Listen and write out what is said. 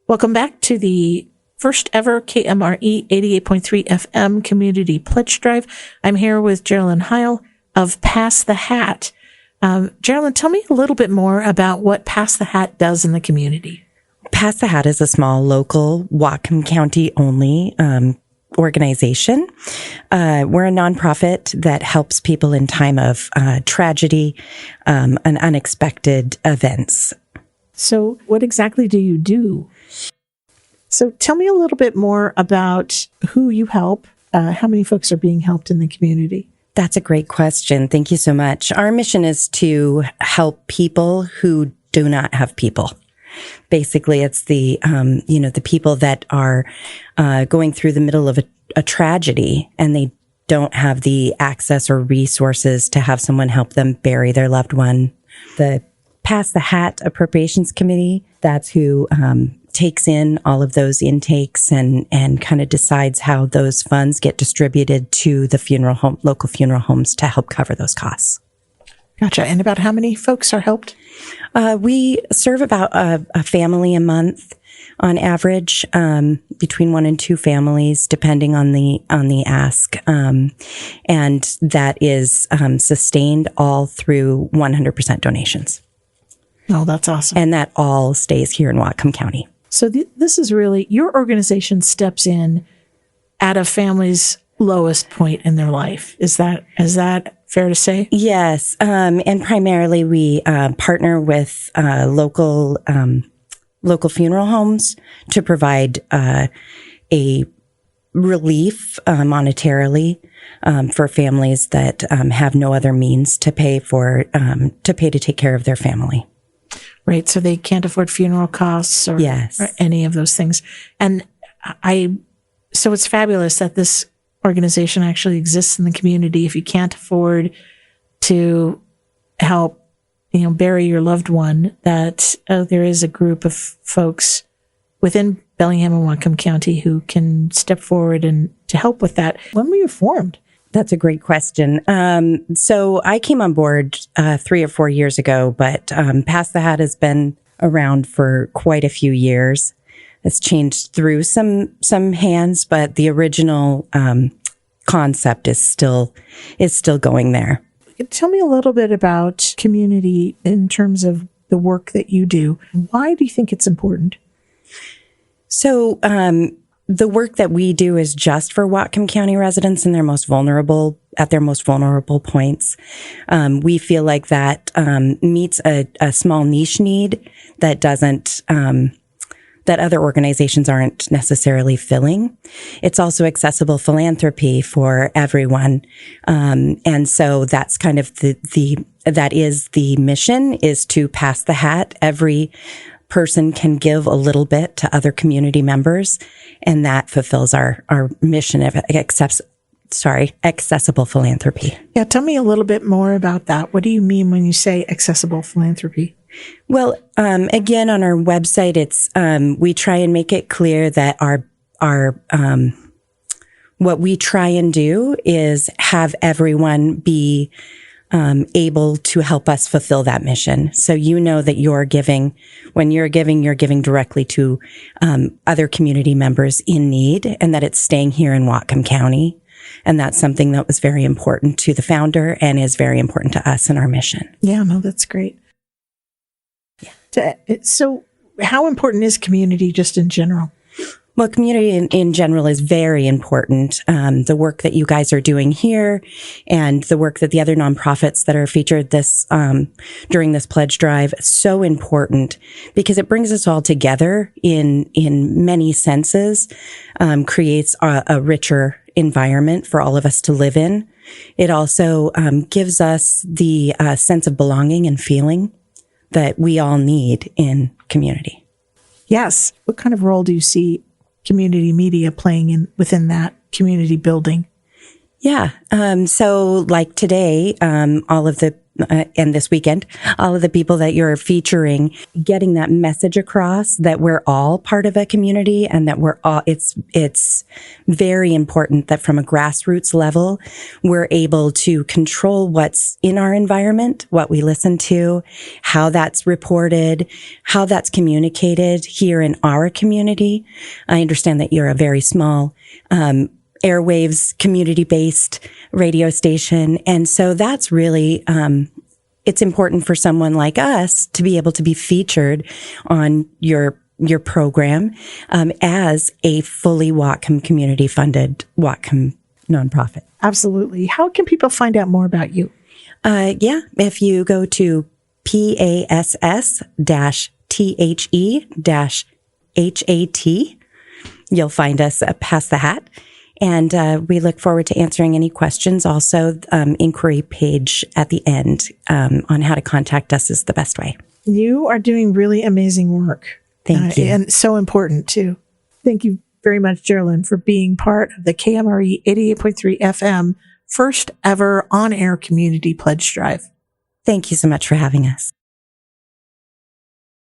Welcome back to the first ever KMRE 88.3 FM Community Pledge Drive. I'm here with Jeralyn Hiel of Pass the Hat. Jeralyn, tell me a little bit more about what Pass the Hat does in the community. Pass the Hat is a small local Whatcom County only organization. We're a nonprofit that helps people in time of tragedy and unexpected events. So what exactly do you do? So tell me a little bit more about who you help, how many folks are being helped in the community. That's a great question. Thank you so much. Our mission is to help people who do not have people. Basically, it's the people that are going through the middle of a tragedy and they don't have the access or resources to have someone help them bury their loved one. The Pass the Hat Appropriations Committee, that's who takes in all of those intakes and kind of decides how those funds get distributed to the local funeral homes to help cover those costs. Gotcha. And about how many folks are helped? We serve about a family a month on average, between 1 and 2 families, depending on the ask. And that is sustained all through 100% donations. Oh, that's awesome. And that all stays here in Whatcom County. So this is really, your organization steps in at a family's lowest point in their life. Is that fair to say? Yes. And primarily we partner with local funeral homes to provide a relief monetarily for families that have no other means to pay to take care of their family. Right. So they can't afford funeral costs or, yes, or any of those things. And so it's fabulous that this organization actually exists in the community. If you can't afford to help, bury your loved one, that there is a group of folks within Bellingham and Whatcom County who can step forward and to help with that. When were you formed? That's a great question. So I came on board 3 or 4 years ago, but Pass the Hat has been around for quite a few years. It's changed through some hands, but the original concept is still going there. Tell me a little bit about community in terms of the work that you do. Why do you think it's important? So the work that we do is just for Whatcom County residents in their most vulnerable points. We feel like that meets a small niche need that doesn't that other organizations aren't necessarily filling. It's also accessible philanthropy for everyone. And so that's kind of that is the mission, is to pass the hat. Every person can give a little bit to other community members, and that fulfills our mission of accessible philanthropy. Yeah, tell me a little bit more about that. What do you mean when you say accessible philanthropy? Well, again, on our website, it's we try and make it clear that our what we try and do is have everyone be able to help us fulfill that mission. So that when you're giving directly to other community members in need, and that it's staying here in Whatcom County. And that's something that was very important to the founder and is very important to us in our mission. Yeah, no, that's great. Yeah. So how important is community just in general? Well, community in general is very important. The work that you guys are doing here and the work that the other nonprofits that are featured during this pledge drive, so important because it brings us all together in many senses, creates a richer environment for all of us to live in. It also gives us the sense of belonging and feeling that we all need in community. Yes. What kind of role do you see community media playing within that community building? Yeah. So like today, all of the, and this weekend, all of the people that you're featuring, getting that message across that we're all part of a community and that we're all, it's very important that from a grassroots level, we're able to control what's in our environment, what we listen to, how that's reported, how that's communicated here in our community. I understand that you're a very small, airwaves community-based radio station. And so that's really, it's important for someone like us to be able to be featured on your program, as a fully Whatcom community funded Whatcom nonprofit. Absolutely. How can people find out more about you? Yeah. If you go to PASS-THE-HAT, you'll find us past the hat. And we look forward to answering any questions. Also, inquiry page at the end on how to contact us is the best way. You are doing really amazing work. Thank you. And so important, too. Thank you very much, Jeralyn, for being part of the KMRE 88.3 FM first ever on-air community pledge drive. Thank you so much for having us.